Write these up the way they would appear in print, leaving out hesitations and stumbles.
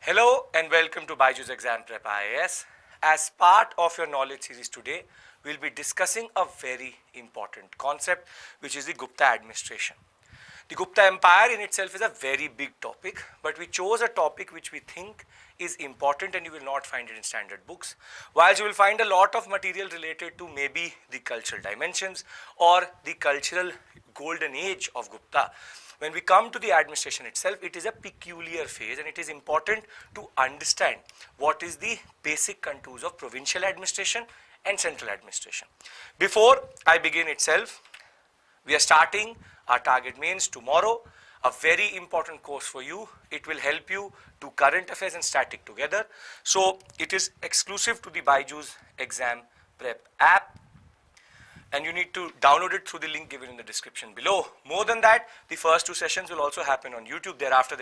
Hello and welcome to Byjus Exam Prep IAS. As part of your knowledge series today, we will be discussing a very important concept, which is the Gupta Administration. The Gupta Empire in itself is a very big topic, but we chose a topic which we think is important and you will not find it in standard books. Whilst you will find a lot of material related to maybe the cultural dimensions or the cultural golden age of Gupta, when we come to the administration itself, it is a peculiar phase and it is important to understand what is the basic contours of provincial administration and central administration. Before I begin itself, we are starting our target mains tomorrow, a very important course for you. It will help you to current affairs and static together. So it is exclusive to the Byjus Exam Prep app, and you need to download it through the link given in the description below. More than that, the first two sessions will also happen on YouTube. Thereafter,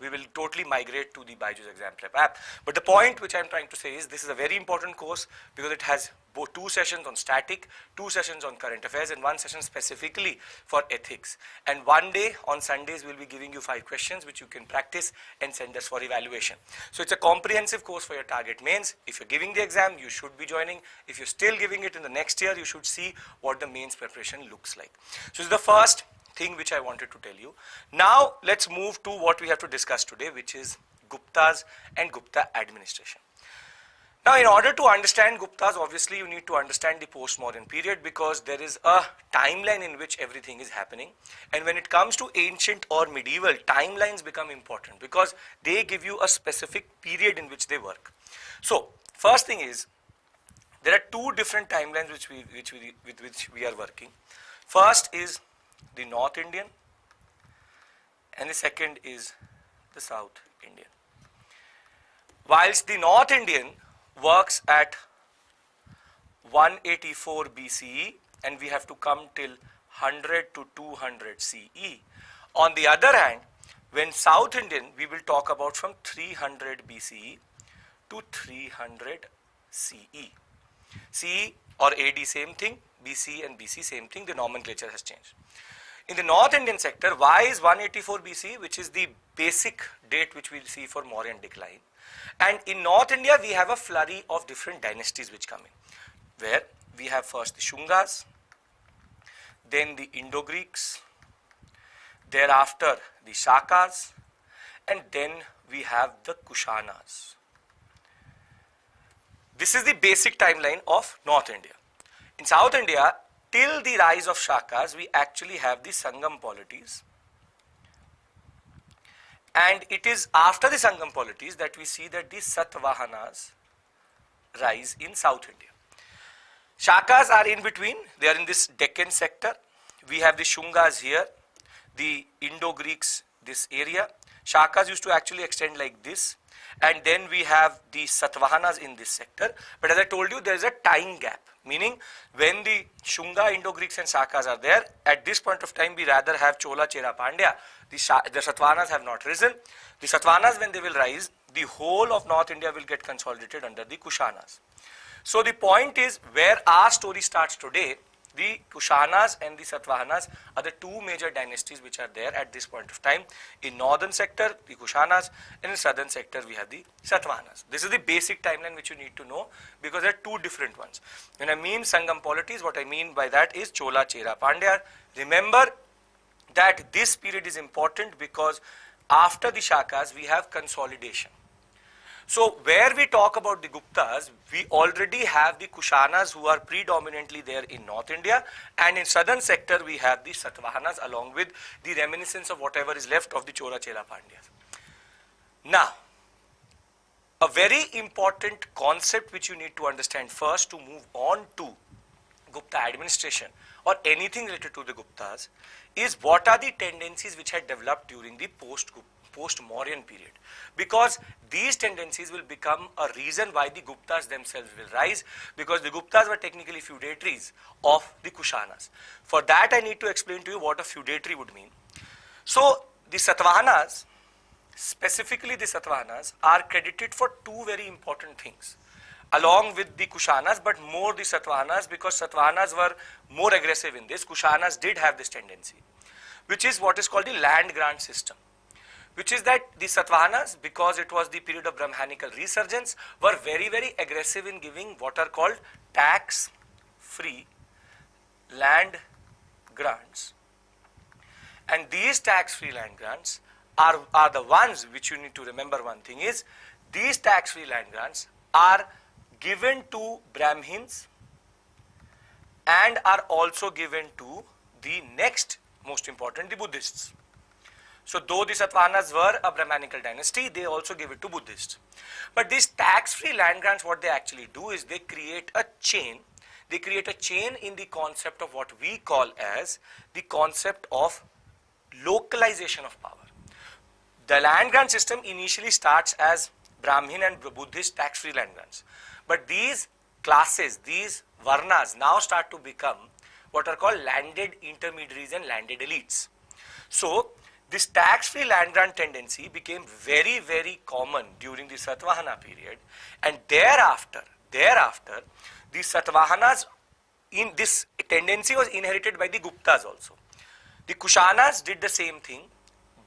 we will totally migrate to the Byjus Exam Prep app. But the point which I am trying to say is this is a very important course because it has both 2 sessions on static, 2 sessions on current affairs, and 1 session specifically for ethics. And one day on Sundays, we'll be giving you 5 questions which you can practice and send us for evaluation. So it's a comprehensive course for your target mains. If you're giving the exam, you should be joining. If you're still giving it in the next year, you should see what the mains preparation looks like. So it's the first thing which I wanted to tell you. Now let's move to what we have to discuss today, which is Guptas and Gupta administration. Now, in order to understand Guptas, obviously you need to understand the Post Mauryan period because there is a timeline in which everything is happening. And when it comes to ancient or medieval, timelines become important because they give you a specific period in which they work. So, first thing is, there are 2 different timelines with which we are working. First is the North Indian and the second is the South Indian. Whilst the North Indian works at 184 BCE and we have to come till 100 to 200 CE. On the other hand, when South Indian, we will talk about from 300 BCE to 300 CE. CE or AD same thing, BC and BC same thing, the nomenclature has changed. In the North Indian sector, why is 184 BC, which is the basic date which we will see for Mauryan decline. And in North India, we have a flurry of different dynasties which come in, where we have first the Shungas, then the Indo-Greeks, thereafter the Shakas, and then we have the Kushanas. This is the basic timeline of North India. In South India, till the rise of Shakas, we actually have the Sangam polities. And it is after the Sangam polities that we see that the Satavahanas rise in South India. Shakas are in between, they are in this Deccan sector. We have the Shungas here, the Indo-Greeks this area. Shakas used to actually extend like this, and then we have the Satavahanas in this sector. But as I told you, there is a time gap, meaning when the Shunga, Indo-Greeks and Shakas are there, at this point of time we rather have Chola, Chera, Pandya. The Satavahanas have not risen. The Satavahanas, when they will rise, the whole of North India will get consolidated under the Kushanas. So the point is, where our story starts today, the Kushanas and the Satavahanas are the 2 major dynasties which are there at this point of time. In northern sector, the Kushanas, and in southern sector, we have the Satavahanas. This is the basic timeline which you need to know because there are 2 different ones. When I mean Sangam polities, what I mean by that is Chola, Chera, Pandya. Remember that this period is important because after the Shakas, we have consolidation. So where we talk about the Guptas, we already have the Kushanas who are predominantly there in North India, and in southern sector we have the Satavahanas along with the reminiscence of whatever is left of the Chola, Chera, Pandyas. Now, a very important concept which you need to understand first to move on to Gupta administration or anything related to the Guptas is what are the tendencies which had developed during the post-Mauryan period, because these tendencies will become a reason why the Guptas themselves will rise, because the Guptas were technically feudatories of the Kushanas. For that I need to explain to you what a feudatory would mean. So the Satavahanas, specifically the Satavahanas, are credited for 2 very important things along with the Kushanas, but more the Satavahanas because Satavahanas were more aggressive in this. Kushanas did have this tendency, which is what is called the land grant system. which is that the Satavahanas, because it was the period of Brahmanical resurgence, were very, very aggressive in giving what are called tax-free land grants. And these tax-free land grants are the ones which you need to remember. One thing is, these tax-free land grants are given to Brahmins and are also given to the next most important, the Buddhists. So though the Satavahanas were a Brahmanical dynasty, they also give it to Buddhists. But these tax-free land grants, what they actually do is they create a chain. They create a chain in the concept of what we call as the concept of localization of power. The land grant system initially starts as Brahmin and Buddhist tax-free land grants. But these classes, these varnas now start to become what are called landed intermediaries and landed elites. So this tax-free land grant tendency became very, very common during the Satavahana period, and thereafter, the Satavahanas, in this tendency was inherited by the Guptas also. The Kushanas did the same thing,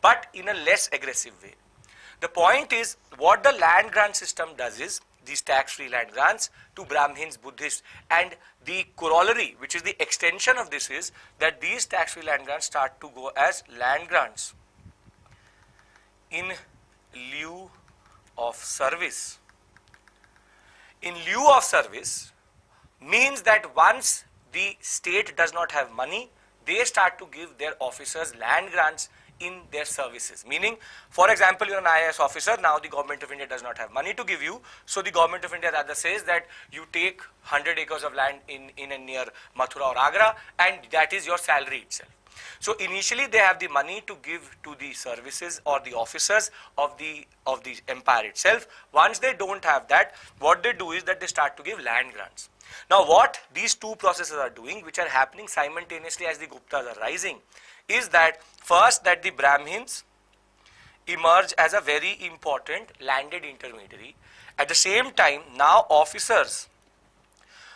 but in a less aggressive way. The point is, what the land grant system does is, these tax-free land grants to Brahmins, Buddhists, and the corollary, which is the extension of this, is that these tax-free land grants start to go as land grants in lieu of service. In lieu of service means that once the state does not have money, they start to give their officers land grants in their services. Meaning, for example, you're an IAS officer, now the government of India does not have money to give you, so the government of India rather says that you take 100 acres of land in and near Mathura or Agra, and that is your salary itself. So initially they have the money to give to the services or the officers of the empire itself. Once they don't have that, what they do is that they start to give land grants. Now what these two processes are doing, which are happening simultaneously as the Guptas are rising, is that first, that the Brahmins emerge as a very important landed intermediary. At the same time, now officers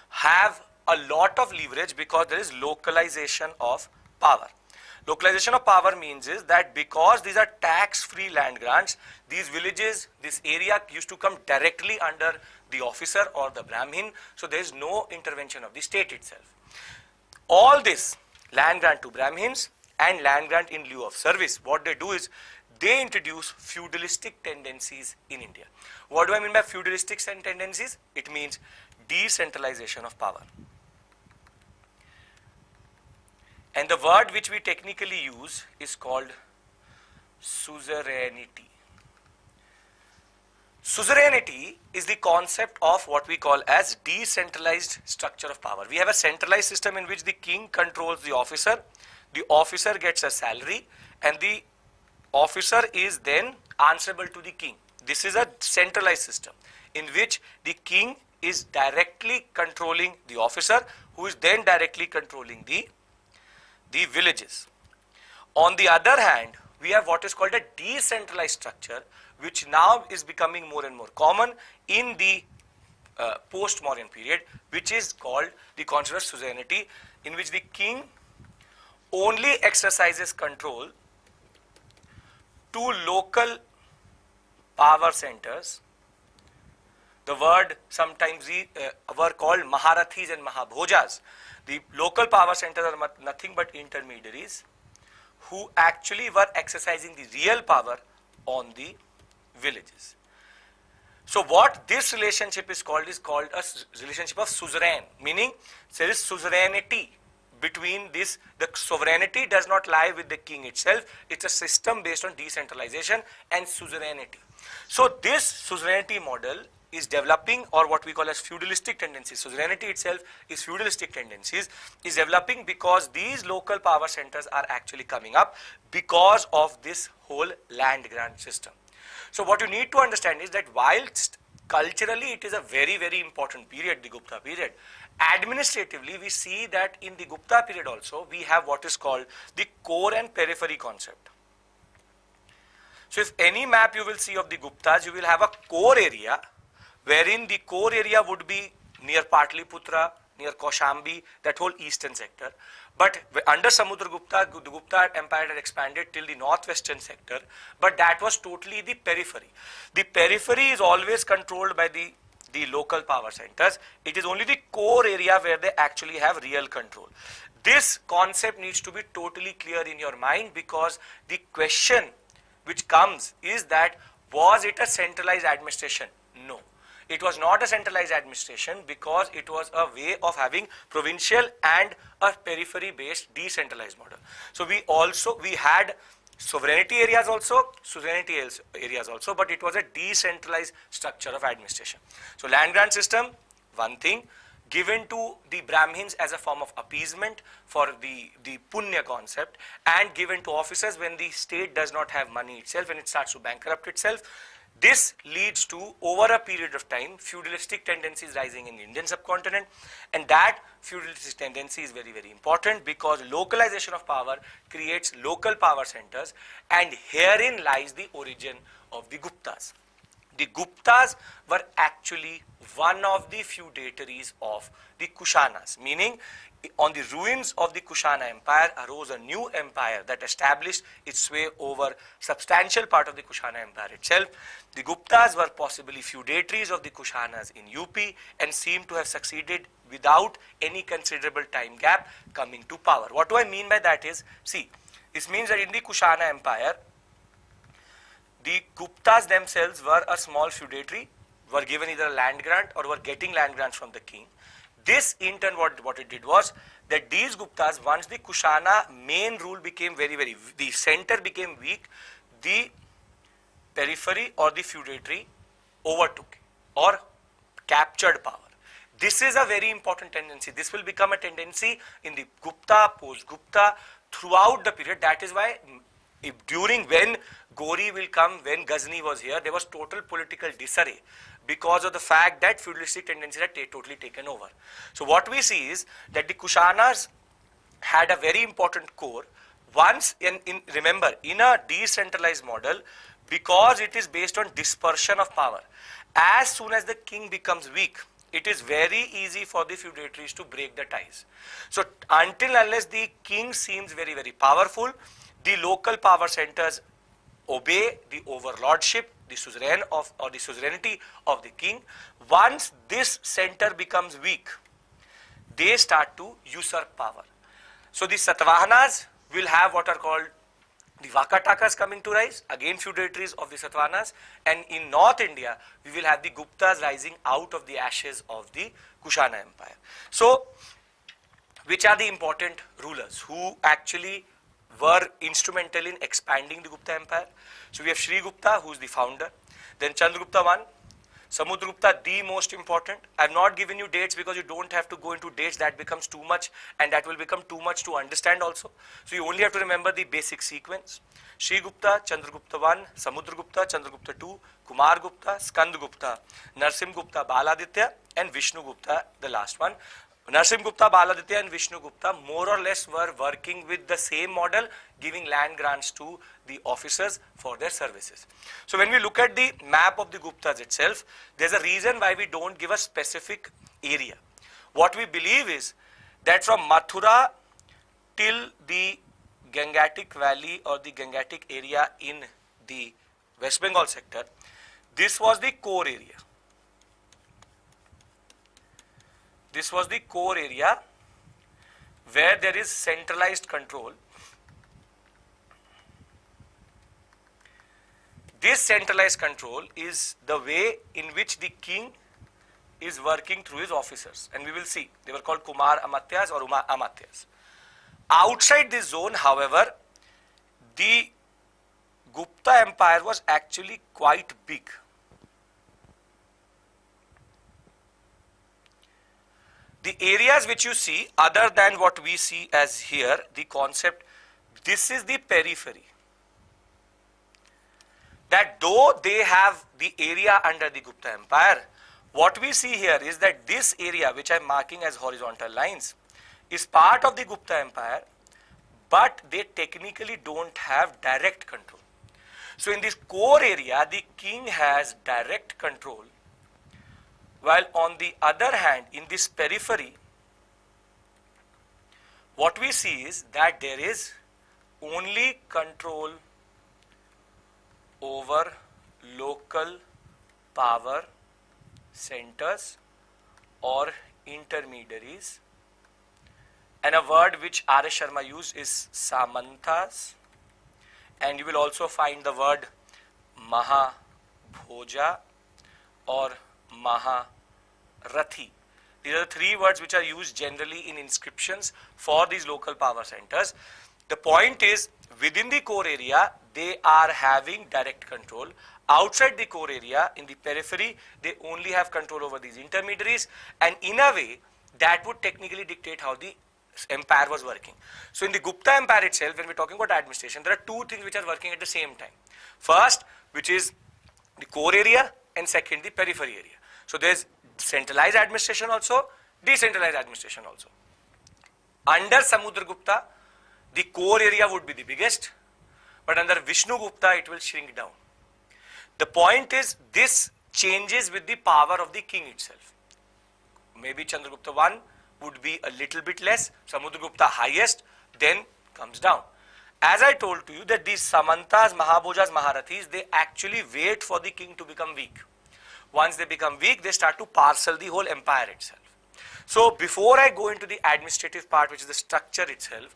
have a lot of leverage because there is localization of power. Localization of power means is that because these are tax-free land grants, these villages, this area used to come directly under the officer or the Brahmin, so there is no intervention of the state itself. All this land grant to Brahmins and land grant in lieu of service, what they do is they introduce feudalistic tendencies in India. What do I mean by feudalistic tendencies? It means decentralization of power. And the word which we technically use is called suzerainty. Suzerainty is the concept of what we call as decentralized structure of power. We have a centralized system in which the king controls the officer gets a salary, and the officer is then answerable to the king. This is a centralized system in which the king is directly controlling the officer, who is then directly controlling the villages. On the other hand, we have what is called a decentralized structure, which now is becoming more and more common in the Post Mauryan period, which is called the concept of suzerainty, in which the king only exercises control to local power centers. The word sometimes were called Maharathis and Mahabhojas. The local power centers are nothing but intermediaries who actually were exercising the real power on the villages. So what this relationship is called a relationship of suzerain, meaning there is suzerainty between this. The sovereignty does not lie with the king itself. It's a system based on decentralization and suzerainty. So this suzerainty model is developing, or what we call as feudalistic tendencies. Suzerainty itself is feudalistic tendencies, is developing because these local power centers are actually coming up because of this whole land grant system. So what you need to understand is that whilst culturally it is a very, very important period, the Gupta period, administratively we see that in the Gupta period also we have what is called the core and periphery concept. So if any map you will see of the Guptas, you will have a core area, wherein the core area would be near Patliputra, near Kaushambi, that whole eastern sector. But under Samudragupta, the Gupta Empire had expanded till the northwestern sector, but that was totally the periphery. The periphery is always controlled by the local power centers. It is only the core area where they actually have real control. This concept needs to be totally clear in your mind, because the question which comes is that, was it a centralized administration? No. It was not a centralized administration, because it was a way of having provincial and a periphery based decentralized model. So we had sovereignty areas also, suzerainty areas also, but it was a decentralized structure of administration. So land grant system, one thing, given to the Brahmins as a form of appeasement for the punya concept, and given to officers when the state does not have money itself, when it starts to bankrupt itself. This leads to, over a period of time, feudalistic tendencies rising in the Indian subcontinent, and that feudalistic tendency is very, very important, because localization of power creates local power centers, and herein lies the origin of the Guptas. The Guptas were actually one of the feudatories of the Kushanas, meaning on the ruins of the Kushana Empire arose a new empire that established its sway over substantial part of the Kushana Empire itself. The Guptas were possibly feudatories of the Kushanas in UP and seem to have succeeded without any considerable time gap coming to power. What do I mean by that is, see, this means that in the Kushana Empire, the Guptas themselves were a small feudatory, were given either a land grant or were getting land grants from the king. This in turn, what it did was that these Guptas, once the Kushana main rule became the center became weak, the periphery or the feudatory overtook or captured power. This is a very important tendency. This will become a tendency in the Gupta, post-Gupta, throughout the period. That is why during when Gori will come, when Ghazni was here, there was total political disarray, because of the fact that feudalistic tendencies had totally taken over. So what we see is that the Kushanas had a very important core. Once remember, in a decentralized model, because it is based on dispersion of power, as soon as the king becomes weak, it is very easy for the feudatories to break the ties. So until unless the king seems very, very powerful, the local power centers obey the overlordship, the suzerainty of the king. Once this center becomes weak, they start to usurp power. So the Satavahanas will have what are called the Vakatakas coming to rise, again feudatories of the Satavahanas, and in North India we will have the Guptas rising out of the ashes of the Kushana Empire. So which are the important rulers who actually were instrumental in expanding the Gupta Empire? So we have Sri Gupta, who is the founder, then Chandragupta-I, Samudragupta, the most important. I have not given you dates because you don't have to go into dates, that becomes too much and that will become too much to understand also. So you only have to remember the basic sequence. Sri Gupta, Chandragupta-I, Samudragupta, Chandragupta-II, Kumar Gupta, Skand Gupta, Narsim Gupta, Baladitya, and Vishnu Gupta, the last one. Narsim Gupta, Baladitya and Vishnu Gupta more or less were working with the same model, giving land grants to the officers for their services. So when we look at the map of the Guptas itself, there's a reason why we don't give a specific area. What we believe is that from Mathura till the Gangatic Valley or the Gangatic area in the West Bengal sector, this was the core area. This was the core area where there is centralized control. This centralized control is the way in which the king is working through his officers, and we will see they were called Kumar Amatyas or Uma Amatyas. Outside this zone, however, the Gupta Empire was actually quite big. The areas which you see, other than what we see as here, the concept, this is the periphery. That though they have the area under the Gupta Empire, what we see here is that this area, which I am marking as horizontal lines, is part of the Gupta Empire, but they technically don't have direct control. So in this core area, the king has direct control, while on the other hand, in this periphery, what we see is that there is only control over local power centers or intermediaries, and a word which R.S. Sharma used is Samantas, and you will also find the word Mahabhoja or Maharathi. These are the three words which are used generally in inscriptions for these local power centers. The point is, within the core area, they are having direct control. Outside the core area, in the periphery, they only have control over these intermediaries, and in a way, that would technically dictate how the empire was working. So in the Gupta Empire itself, when we're talking about administration, there are two things which are working at the same time. First, which is the core area, and second, the periphery area. So there's centralized administration also, decentralized administration also. Under Samudragupta, the core area would be the biggest, but under Vishnugupta, it will shrink down. The point is, this changes with the power of the king itself. Maybe Chandragupta-I would be a little bit less, Samudragupta highest, then comes down. As I told to you that these Samantas, Mahabhojas, Maharathis, they actually wait for the king to become weak. Once they become weak, they start to parcel the whole empire itself. So before I go into the administrative part, which is the structure itself,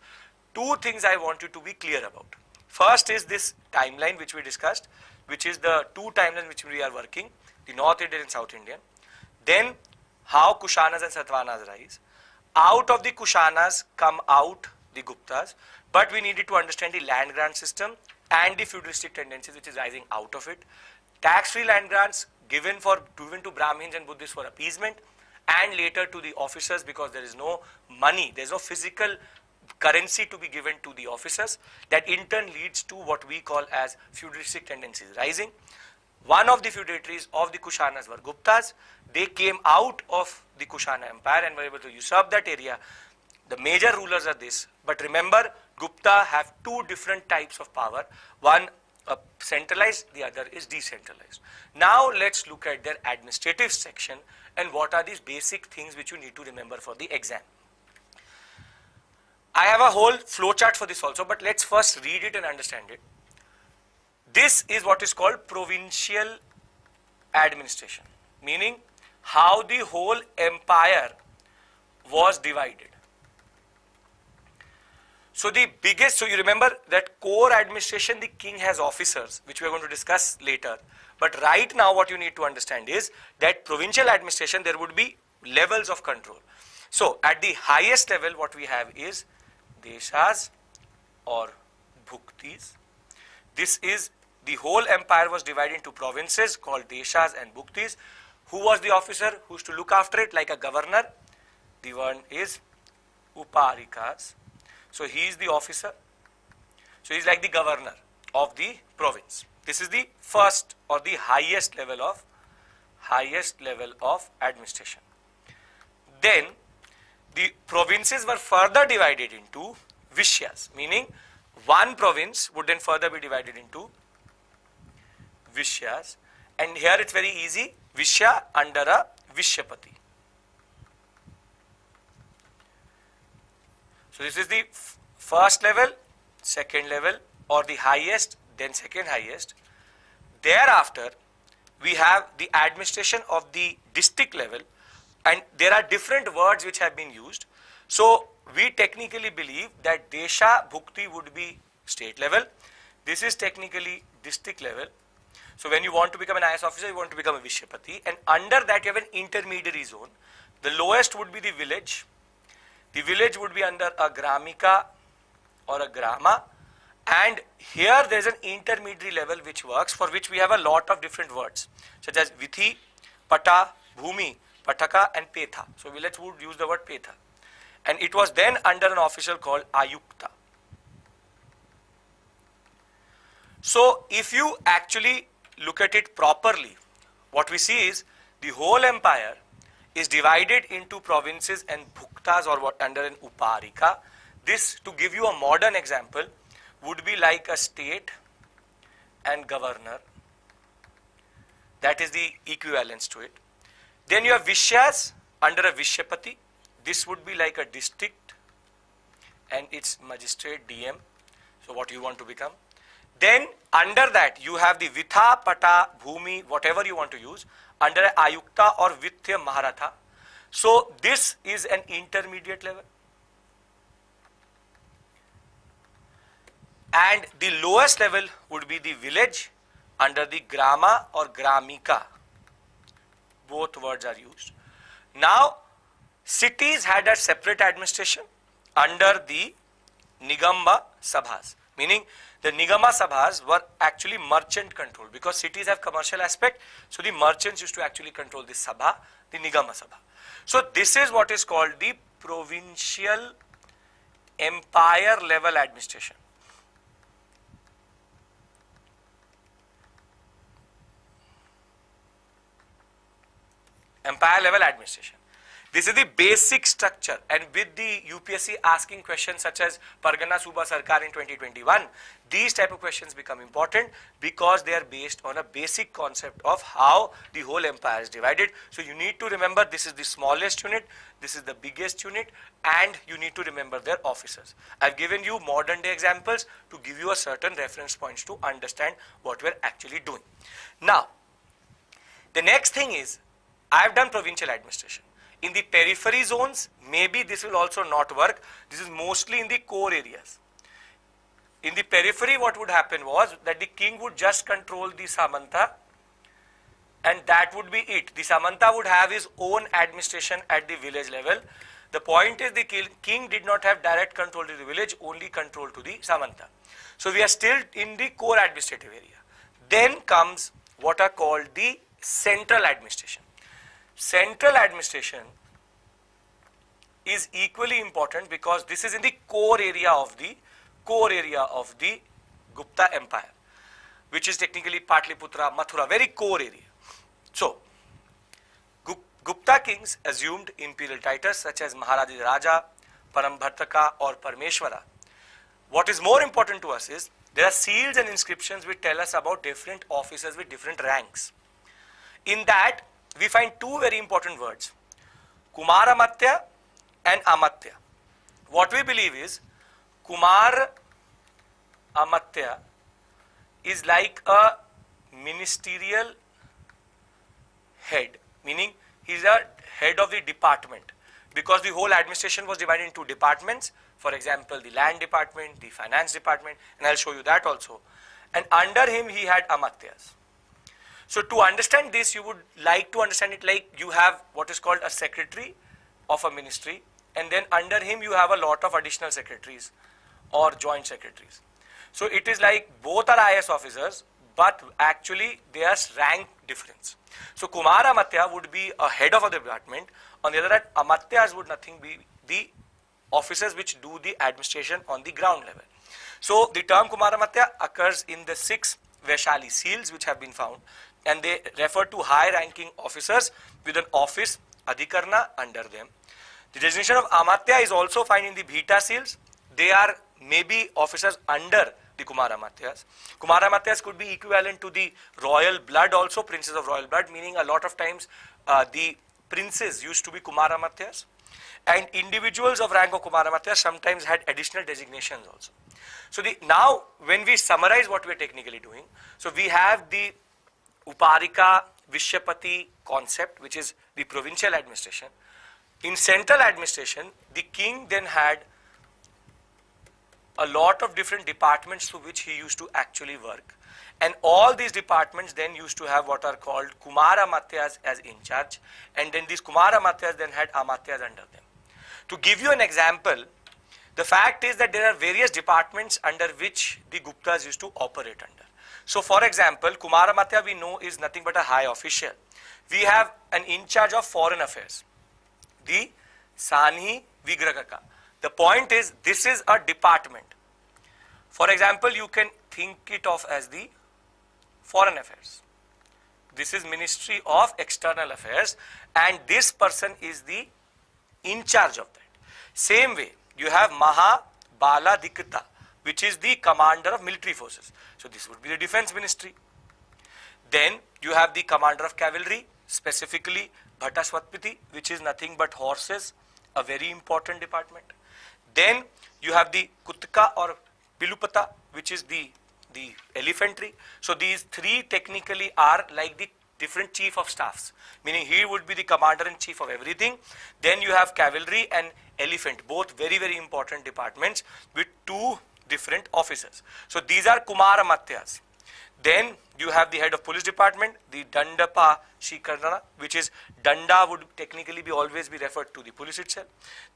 two things I want you to be clear about. First is this timeline which we discussed, which is the two timelines which we are working, the North Indian and South Indian. Then how Kushanas and Satavahanas rise. Out of the Kushanas come out the Guptas, but we needed to understand the land grant system and the feudalistic tendencies which is rising out of it. Tax-free land grants given to Brahmins and Buddhists for appeasement, and later to the officers because there is no money, there is no physical currency to be given to the officers. That in turn leads to what we call as feudalistic tendencies rising. One of the feudatories of the Kushanas were Guptas. They came out of the Kushana Empire and were able to usurp that area. The major rulers are this, but remember, Gupta have two different types of power. One centralized, the other is decentralized. Now let's look at their administrative section and what are these basic things which you need to remember for the exam. I have a whole flow chart for this also, but let's first read it and understand it. This is what is called provincial administration, meaning how the whole empire was divided. So the biggest, so you remember that core administration, the king has officers, which we are going to discuss later. But right now what you need to understand is that provincial administration, there would be levels of control. So at the highest level, what we have is deshas or bhuktis. This is, the whole empire was divided into provinces called deshas and bhuktis. Who was the officer who used to look after it like a governor? The one is uparikas. So he is the officer. So he is like the governor of the province. This is the first or the highest level of administration. Then the provinces were further divided into vishyas, meaning one province would then further be divided into vishyas, and here it's very easy, vishya under a vishyapati. So this is the first level, second level, or the highest, then second highest. Thereafter, we have the administration of the district level, and there are different words which have been used. So we technically believe that desha bhukti would be state level. This is technically district level. So when you want to become an IAS officer, you want to become a vishyapati, and under that you have an intermediary zone. The lowest would be the village. The village would be under a gramika or a grama, and here there is an intermediary level which works, for which we have a lot of different words such as vithi, pata, bhumi, pataka and petha. So let's use the word petha, and it was then under an official called ayukta. So if you actually look at it properly, what we see is the whole empire is divided into provinces and bhuktas or what under an uparika. This, to give you a modern example, would be like a state and governor. That is the equivalence to it. Then you have vishyas under a vishyapati. This would be like a district and its magistrate DM. So what you want to become. Then under that you have the Vitha, Pata, Bhumi, whatever you want to use, under Ayukta or Vithya Maharatha. So this is an intermediate level. And the lowest level would be the village under the Grama or Gramika. Both words are used. Now cities had a separate administration under the Nigamba Sabhas, meaning the Nigama Sabhas were actually merchant controlled because cities have commercial aspect, so the merchants used to actually control this Sabha, the Nigama Sabha. So this is what is called the provincial empire level administration. Empire level administration. This is the basic structure, and with the UPSC asking questions such as Pargana Suba Sarkar in 2021, these type of questions become important because they are based on a basic concept of how the whole empire is divided. So you need to remember this is the smallest unit, this is the biggest unit, and you need to remember their officers. I've given you modern day examples to give you a certain reference points to understand what we're actually doing. Now, the next thing is, I've done provincial administration. In the periphery zones, maybe this will also not work. This is mostly in the core areas. In the periphery, what would happen was that the king would just control the Samanta, and that would be it. The Samanta would have his own administration at the village level. The point is the king did not have direct control to the village, only control to the Samanta. So we are still in the core administrative area. Then comes what are called the central administration. Central administration is equally important because this is in the core area of the Gupta Empire, which is technically Patliputra, Mathura, very core area. So Gupta kings assumed imperial titles such as Maharaja Raja, Parambhartaka or Parmeshwara. What is more important to us is there are seals and inscriptions which tell us about different officers with different ranks. In that we find two very important words, Kumaramatya and Amatya. What we believe is Kumar Amatya is like a ministerial head, meaning he is a head of the department because the whole administration was divided into departments. For example, the land department, the finance department, and I'll show you that also. And under him he had Amatyas. So to understand this, you would like to understand it like you have what is called a secretary of a ministry, and then under him you have a lot of additional secretaries or joint secretaries. So it is like both are IS officers, but actually there's rank difference. So Kumara Amatya would be a head of a department. On the other hand, Amatyas would nothing be the officers which do the administration on the ground level. So the term Kumara Amatya occurs in the 6 Vaishali seals which have been found, and they refer to high-ranking officers with an office, Adhikarna, under them. The designation of Amatya is also found in the Bhita seals. They are maybe officers under the Kumara Amatyas. Kumara Amatyas could be equivalent to the royal blood also, princes of royal blood, meaning a lot of times the princes used to be Kumara Amatyas. And individuals of rank of Kumara Amatyas sometimes had additional designations also. So now when we summarize what we are technically doing, so we have the Uparika Vishyapati concept, which is the provincial administration. In central administration, the king then had a lot of different departments through which he used to actually work. And all these departments then used to have what are called Kumara Amatyas as in charge. And then these Kumara Amatyas then had Amatyas under them. To give you an example, the fact is that there are various departments under which the Guptas used to operate under. So for example, Kumara Amatya we know is nothing but a high official. We have an in charge of foreign affairs, the Sanhi Vigrahaka. The point is this is a department. For example, you can think it of as the foreign affairs. This is Ministry of External Affairs, and this person is the in charge of that. Same way, you have Maha Bala Dikta, which is the commander of military forces. So this would be the defense ministry. Then you have the commander of cavalry, specifically Bhattaswatpiti, which is nothing but horses, a very important department. Then You have the Kutka or Pilupata, which is the elephantry. So these three technically are like the different chief of staffs, meaning he would be the commander in chief of everything. Then you have cavalry and elephant, both very, very important departments with two different officers. So these are Kumara Matyas. Then you have the head of police department, the Dandapa Shikarana, which is Danda would technically be always be referred to the police itself.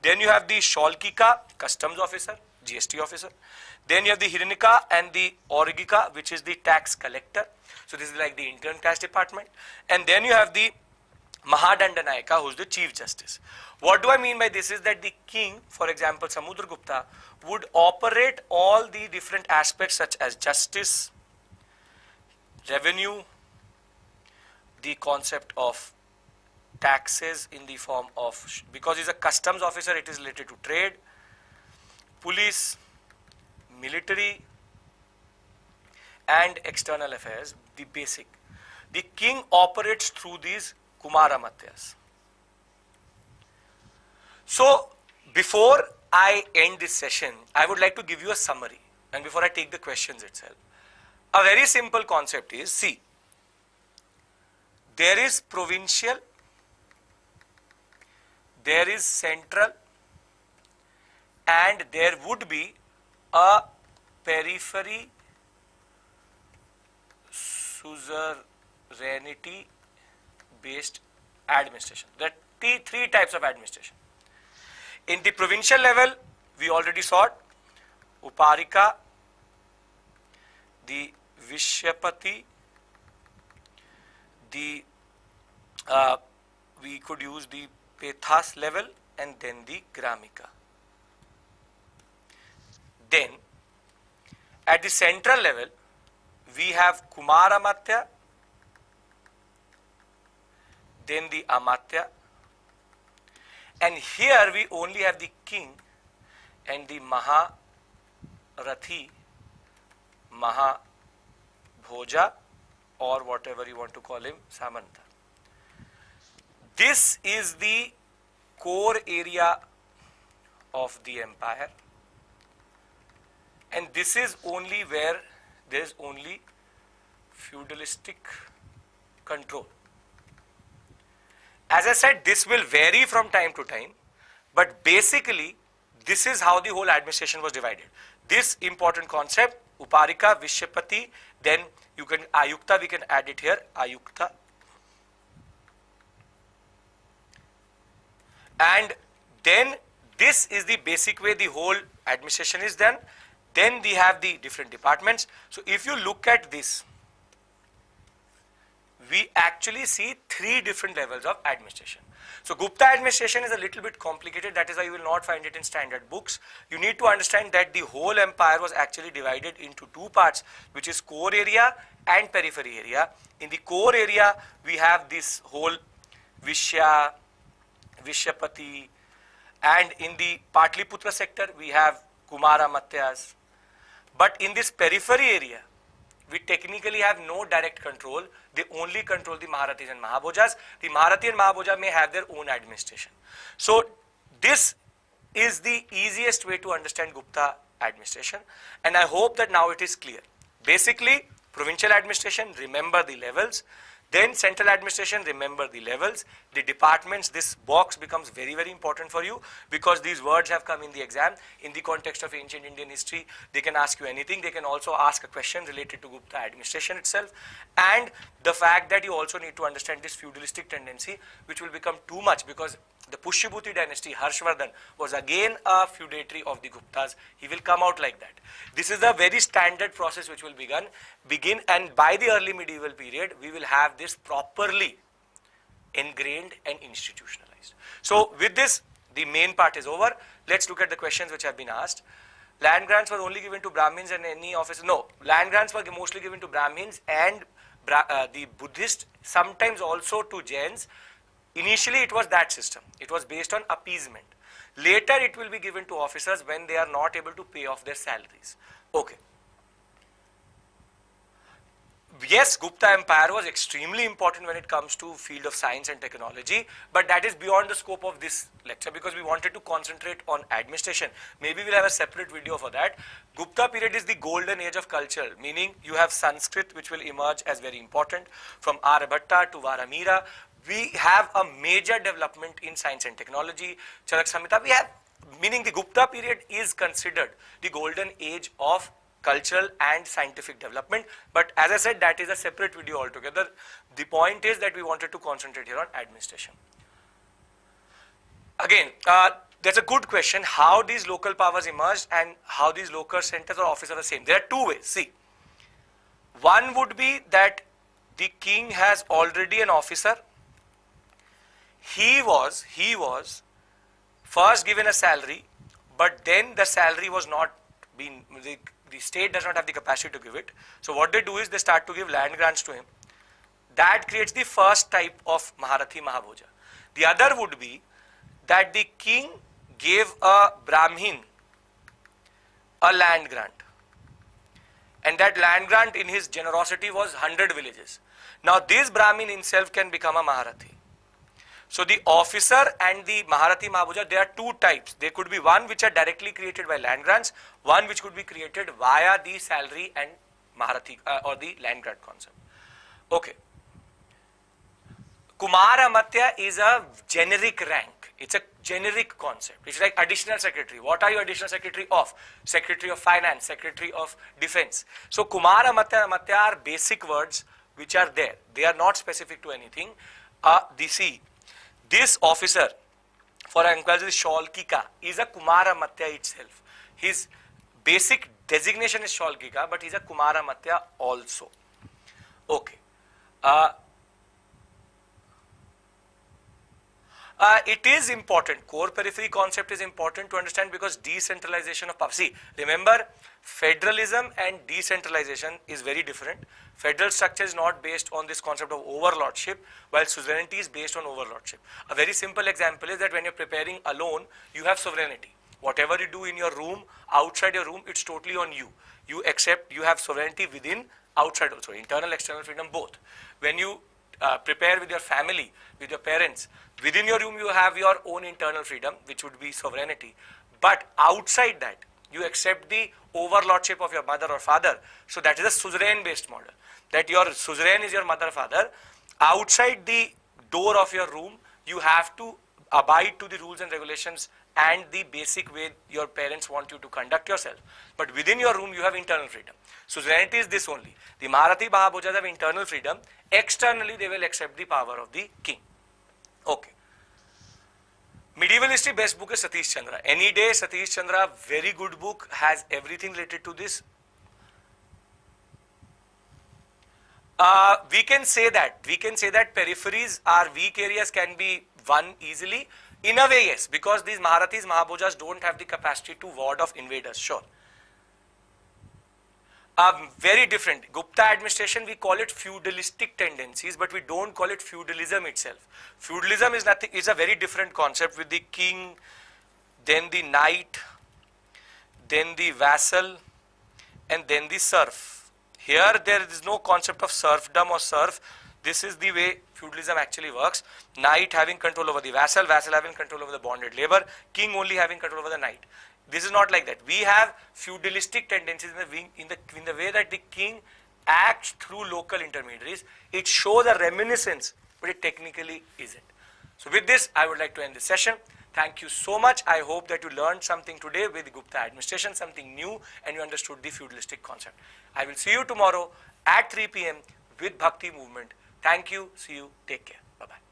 Then you have the Sholkika, customs officer, GST officer. Then you have the Hiranika and the Orgika, which is the tax collector. So this is like the intern caste department. And then you have the Mahadandanayaka, who is the chief justice. What do I mean by this is that the king, for example, Samudragupta, would operate all the different aspects such as justice, revenue, the concept of taxes in the form of, because he's a customs officer, it is related to trade, police, military, and external affairs, the basic. The king operates through these Kumara Matyas. So, before I end this session, I would like to give you a summary, and before I take the questions itself. A very simple concept is, see, there is provincial, there is central, and there would be a periphery suzerainty based administration. There are three types of administration. In the provincial level, we already saw Uparika, the Vishyapati, the we could use the Pethas level, and then the Gramika. Then at the central level, we have Kumara Matya, then the Amatya, and here we only have the king and the Maharathi, Mahabhoja, or whatever you want to call him, Samanta. This is the core area of the empire, and this is only where there is only feudalistic control. As I said, this will vary from time to time, but basically this is how the whole administration was divided. This important concept, Uparika, Vishyapati, then you can Ayukta, we can add it here, Ayukta. And then this is the basic way the whole administration is done. Then we have the different departments. So if you look at this, we actually see three different levels of administration. So Gupta administration is a little bit complicated, that is why you will not find it in standard books. You need to understand that the whole empire was actually divided into two parts, which is core area and periphery area. In the core area, we have this whole Vishyapati, and in the Patliputra sector, we have Kumara Matyas. But in this periphery area, we technically have no direct control. They only control the Maharathis and Mahabhojas. The Maharathi and Mahabhoja may have their own administration. So this is the easiest way to understand Gupta administration, and I hope that now it is clear. Basically, provincial administration, remember the levels. Then central administration, remember the levels. The departments, this box becomes very, very important for you because these words have come in the exam. In the context of ancient Indian history, they can ask you anything. They can also ask a question related to Gupta administration itself. And the fact that you also need to understand this feudalistic tendency, which will become too much because the Pushyabhuti dynasty, Harshvardhan, was again a feudatory of the Guptas. He will come out like that. This is a very standard process which will begin, and by the early medieval period, we will have this properly ingrained and institutionalized. So with this, the main part is over. Let's look at the questions which have been asked. Land grants were only given to Brahmins and any officers. No, land grants were mostly given to Brahmins and the Buddhists, sometimes also to Jains. Initially, it was that system. It was based on appeasement. Later, it will be given to officers when they are not able to pay off their salaries. Okay. Yes, Gupta Empire was extremely important when it comes to field of science and technology, but that is beyond the scope of this lecture because we wanted to concentrate on administration. Maybe we'll have a separate video for that. Gupta period is the golden age of culture, meaning you have Sanskrit, which will emerge as very important. From Aryabhatta to Varamira, we have a major development in science and technology. Charak Samhita, we have, meaning the Gupta period is considered the golden age of cultural and scientific development, but as I said, that is a separate video altogether. The point is that we wanted to concentrate here on administration. Again, that's a good question, how these local powers emerged and how these local centers or offices are the same. There are two ways. See, one would be that the king has already an officer. He was first given a salary, but then the salary was not being, the state does not have the capacity to give it. So what they do is they start to give land grants to him. That creates the first type of Maharathi Mahabhoja. The other would be that the king gave a Brahmin a land grant. And that land grant in his generosity was 100 villages. Now this Brahmin himself can become a Maharathi. So the officer and the Maharathi Mahabhoja, there are two types. There could be one which are directly created by land grants, one which could be created via the salary and Maharathi or the land grant concept. Okay. Kumara Amatya is a generic rank. It's a generic concept. It's like additional secretary. What are you additional secretary of? Secretary of Finance, Secretary of Defense. So Kumara Amatya are basic words which are there. They are not specific to anything. This officer, for example, Sholkika, is a Kumara Matya itself. His basic designation is Sholkika, but he is a Kumara Matya also. Okay. It is important. Core periphery concept is important to understand because decentralization of power. See, remember, federalism and decentralization is very different. Federal structure is not based on this concept of overlordship, while suzerainty is based on overlordship. A very simple example is that when you're preparing a loan, you have sovereignty. Whatever you do in your room, outside your room, it's totally on you. You accept, you have sovereignty within, outside also, internal, external freedom, both. When you prepare with your family, with your parents, within your room you have your own internal freedom, which would be sovereignty. But outside that, you accept the overlordship of your mother or father. So that is a suzerain based model. That your suzerain is your mother or father. Outside the door of your room, you have to abide to the rules and regulations and the basic way your parents want you to conduct yourself. But within your room, you have internal freedom. Suzerainty is this only. The Maharathi Mahabhojas have internal freedom. Externally, they will accept the power of the king. Okay. Medieval history best book is Satish Chandra. Any day, Satish Chandra, very good book, has everything related to this. We can say that peripheries or weak areas can be won easily. In a way, yes, because these Maharathis, Mahabhojas don't have the capacity to ward off invaders, sure. Very different. Gupta administration, we call it feudalistic tendencies, but we don't call it feudalism itself. Feudalism is nothing, is a very different concept with the king, then the knight, then the vassal, and then the serf. Here there is no concept of serfdom or serf. This is the way feudalism actually works. Knight having control over the vassal, vassal having control over the bonded labor, king only having control over the knight. This is not like that. We have feudalistic tendencies in the way that the king acts through local intermediaries. It shows a reminiscence, but it technically isn't. So with this, I would like to end this session. Thank you so much. I hope that you learned something today with Gupta administration, something new, and you understood the feudalistic concept. I will see you tomorrow at 3 p.m. with Bhakti movement. Thank you. See you. Take care. Bye-bye.